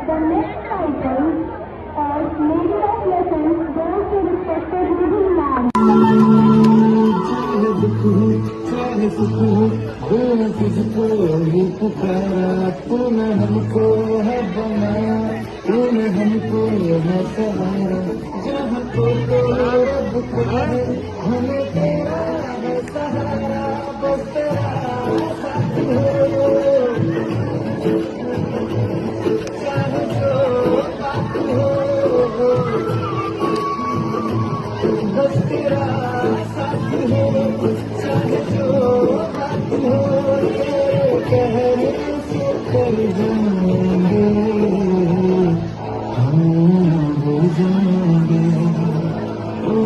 The next item is Lady of Lessons goes to respected Guru Ma'am. चाहे सुकून बोला तुझको ये पुकारा तूने हमको है बनाया तूने हमको है सहारा जहाँ को रब करे हमें तेरा है सहारा बस तेरा साथ हो चाहे जो बात हो बस तेरा साथ हो चाहे जो बात हो तेरे कहने से कर जाएंगे हम हो जाएंगे ओ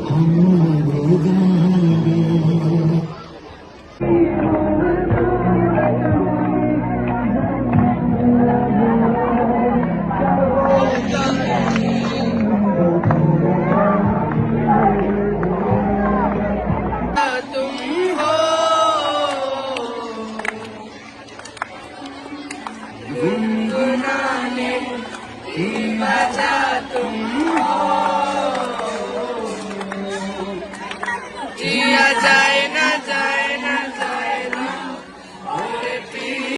हम हो जाएंगे गुनगुनाने की